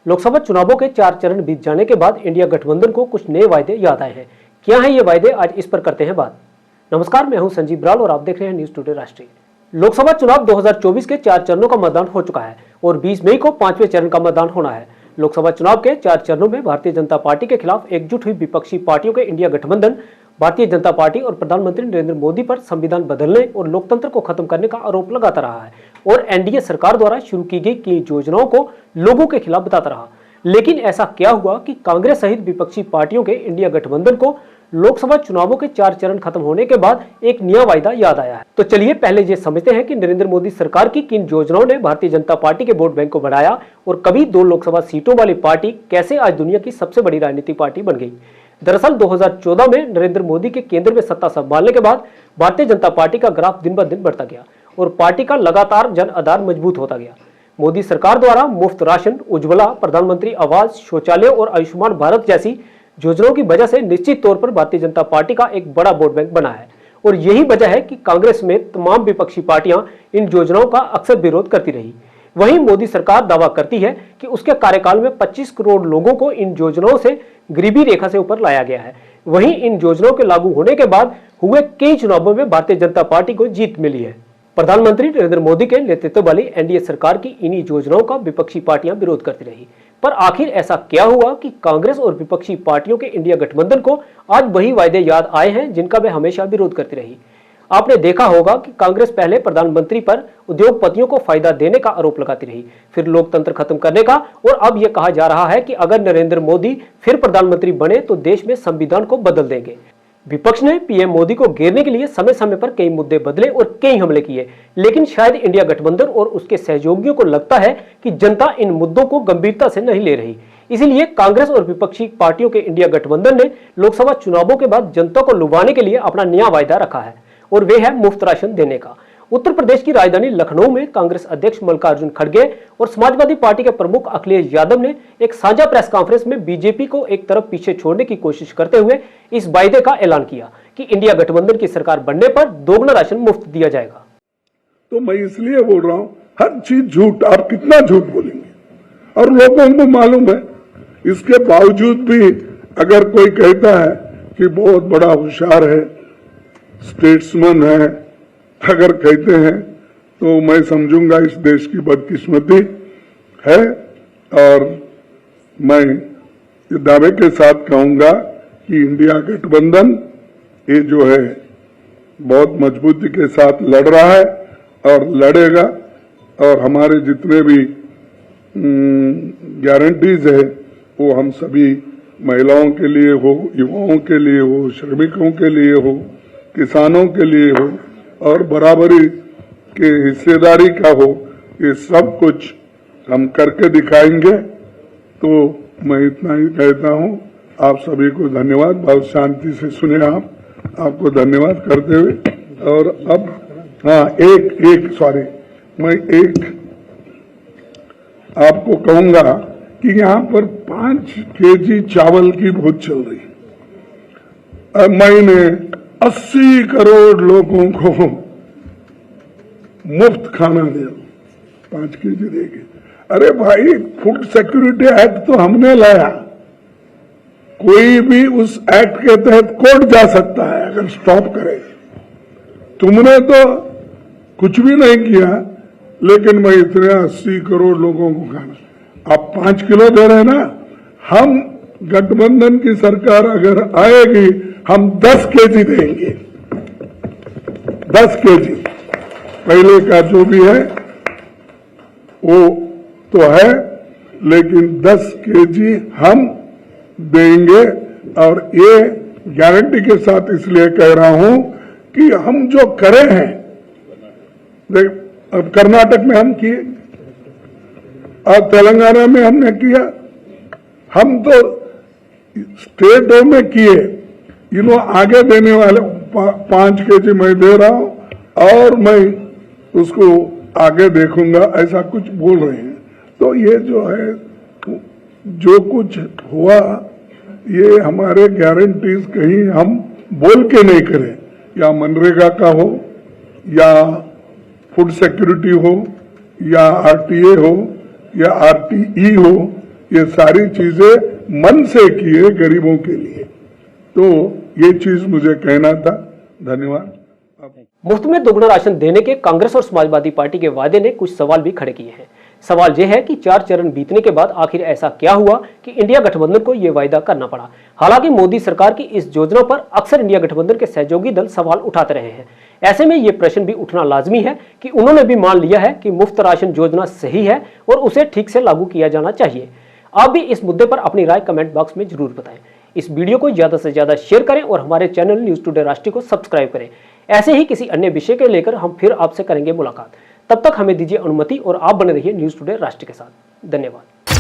लोकसभा चुनावों के 4 चरण बीत जाने के बाद इंडिया गठबंधन को कुछ नए वायदे याद आए हैं। क्या है ये वायदे, आज इस पर करते हैं बात। नमस्कार, मैं हूं संजीव ब्राल और आप देख रहे हैं न्यूज टुडे राष्ट्रीय। लोकसभा चुनाव 2024 के 4 चरणों का मतदान हो चुका है और 20 मई को 5वें चरण का मतदान होना है। लोकसभा चुनाव के 4 चरणों में भारतीय जनता पार्टी के खिलाफ एकजुट हुई विपक्षी पार्टियों के इंडिया गठबंधन भारतीय जनता पार्टी और प्रधानमंत्री नरेंद्र मोदी पर संविधान बदलने और लोकतंत्र को खत्म करने का आरोप लगाता रहा है और एनडीए सरकार द्वारा शुरू की गई कई योजनाओं को लोगों के खिलाफ बताता रहा। लेकिन ऐसा क्या हुआ कि कांग्रेस सहित विपक्षी पार्टियों के इंडिया गठबंधन को लोकसभा चुनावों के 4 चरण खत्म होने के बाद एक नया वायदा याद आया है। तो चलिए पहले ये समझते हैं कि नरेंद्र मोदी सरकार की किन योजनाओं ने भारतीय जनता पार्टी के वोट बैंक को बढ़ाया और कभी 2 लोकसभा सीटों वाली पार्टी कैसे आज दुनिया की सबसे बड़ी राजनीतिक पार्टी बन गई। दरअसल 2014 में नरेंद्र मोदी के केंद्र में सत्ता संभालने के बाद भारतीय जनता पार्टी का ग्राफ दिन ब दिन बढ़ता गया और पार्टी का लगातार जन आधार मजबूत होता गया। मोदी सरकार द्वारा मुफ्त राशन, उज्ज्वला, प्रधानमंत्री आवास, शौचालय और आयुष्मान भारत जैसी योजनाओं की वजह से निश्चित तौर पर भारतीय जनता पार्टी का एक बड़ा वोट बैंक बना है और यही वजह है कि कांग्रेस में तमाम विपक्षी पार्टियां इन योजनाओं का अक्सर विरोध करती रही। वहीं मोदी सरकार दावा करती है कि उसके कार्यकाल में 25 करोड़ लोगों को इन योजनाओं से गरीबी रेखा से ऊपर लाया गया है। वहीं इन योजनाओं के लागू होने के बाद हुए कई चुनावों में भारतीय जनता पार्टी को जीत मिली है। प्रधानमंत्री नरेंद्र मोदी के नेतृत्व वाली एनडीए सरकार की इन्हीं योजनाओं का विपक्षी पार्टियां विरोध करती रही। पर आखिर ऐसा क्या हुआ कि कांग्रेस और विपक्षी पार्टियों के इंडिया गठबंधन को आज वही वायदे याद आए हैं जिनका वे हमेशा विरोध करती रही। आपने देखा होगा कि कांग्रेस पहले प्रधानमंत्री पर उद्योगपतियों को फायदा देने का आरोप लगाती रही, फिर लोकतंत्र खत्म करने का, और अब यह कहा जा रहा है कि अगर नरेंद्र मोदी फिर प्रधानमंत्री बने तो देश में संविधान को बदल देंगे। विपक्ष ने पीएम मोदी को घेरने के लिए समय समय पर कई मुद्दे बदले और कई हमले किए, लेकिन शायद इंडिया गठबंधन और उसके सहयोगियों को लगता है कि जनता इन मुद्दों को गंभीरता से नहीं ले रही। इसीलिए कांग्रेस और विपक्षी पार्टियों के इंडिया गठबंधन ने लोकसभा चुनावों के बाद जनता को लुभाने के लिए अपना नया वायदा रखा है और वे है मुफ्त राशन देने का। उत्तर प्रदेश की राजधानी लखनऊ में कांग्रेस अध्यक्ष मल्लिकार्जुन खड़गे और समाजवादी पार्टी के प्रमुख अखिलेश यादव ने एक साझा प्रेस कॉन्फ्रेंस में बीजेपी को एक तरफ पीछे छोड़ने की कोशिश करते हुए इस वायदे का ऐलान किया कि इंडिया गठबंधन की सरकार बनने पर दोगुना राशन मुफ्त दिया जाएगा। तो मैं इसलिए बोल रहा हूं, हर चीज झूठ, आप कितना झूठ बोलेंगे और लोगों को मालूम है। इसके बावजूद भी अगर कोई कहता है कि बहुत बड़ा होशियार है, स्टेट्समैन है, अगर कहते हैं तो मैं समझूंगा इस देश की बदकिस्मती है। और मैं ये दावे के साथ कहूंगा कि इंडिया गठबंधन ये जो है बहुत मजबूती के साथ लड़ रहा है और लड़ेगा, और हमारे जितने भी गारंटीज है वो हम सभी महिलाओं के लिए हो, युवाओं के लिए हो, श्रमिकों के लिए हो, किसानों के लिए हो और बराबरी के हिस्सेदारी का हो, ये सब कुछ हम करके दिखाएंगे। तो मैं इतना ही कहता हूं, आप सभी को धन्यवाद। बहुत शांति से सुने आपको धन्यवाद करते हुए। और अब मैं एक आपको कहूंगा कि यहाँ पर 5 केजी चावल की बहुत चल रही है। मैंने 80 करोड़ लोगों को मुफ्त खाना दिया, 5 केजी देंगे। अरे भाई, फूड सिक्योरिटी एक्ट तो हमने लाया, कोई भी उस एक्ट के तहत कोर्ट जा सकता है अगर स्टॉप करे। तुमने तो कुछ भी नहीं किया, लेकिन मैं इतने 80 करोड़ लोगों को खाना, आप 5 किलो दे रहे ना। हम गठबंधन की सरकार अगर आएगी हम 10 केजी देंगे, 10 केजी। पहले का जो भी है वो तो है, लेकिन 10 केजी हम देंगे। और ये गारंटी के साथ इसलिए कह रहा हूं कि हम जो करे हैं, देख, अब कर्नाटक में हम किए और तेलंगाना में हमने किया, हम तो स्टेटों में किए। आगे देने वाले 5 केजी मैं दे रहा हूं और मैं उसको आगे देखूंगा, ऐसा कुछ बोल रहे हैं। तो ये जो है, जो कुछ हुआ, ये हमारे गारंटीज कहीं हम बोल के नहीं करें, या मनरेगा का हो, या फूड सिक्योरिटी हो, या आरटीए हो, या आरटीई हो, ये सारी चीजें मन से किए गरीबों के लिए। तो ये चीज मुझे कहना था। धन्यवाद। मुफ्त में दोगुना राशन देने के कांग्रेस और समाजवादी पार्टी के वादे ने कुछ सवाल भी खड़े किए हैं। सवाल यह है कि 4 चरण बीतने के बाद आखिर ऐसा क्या हुआ कि इंडिया गठबंधन को यह वायदा करना पड़ा। हालांकि मोदी सरकार की इस योजना पर अक्सर इंडिया गठबंधन के सहयोगी दल सवाल उठाते रहे हैं। ऐसे में यह प्रश्न भी उठना लाजमी है कि उन्होंने भी मान लिया है कि मुफ्त राशन योजना सही है और उसे ठीक से लागू किया जाना चाहिए। आप भी इस मुद्दे पर अपनी राय कमेंट बॉक्स में जरूर बताएं। इस वीडियो को ज्यादा से ज्यादा शेयर करें और हमारे चैनल न्यूज टुडे राष्ट्रीय को सब्सक्राइब करें। ऐसे ही किसी अन्य विषय के लेकर हम फिर आपसे करेंगे मुलाकात। तब तक हमें दीजिए अनुमति और आप बने रहिए न्यूज टुडे राष्ट्रीय के साथ। धन्यवाद।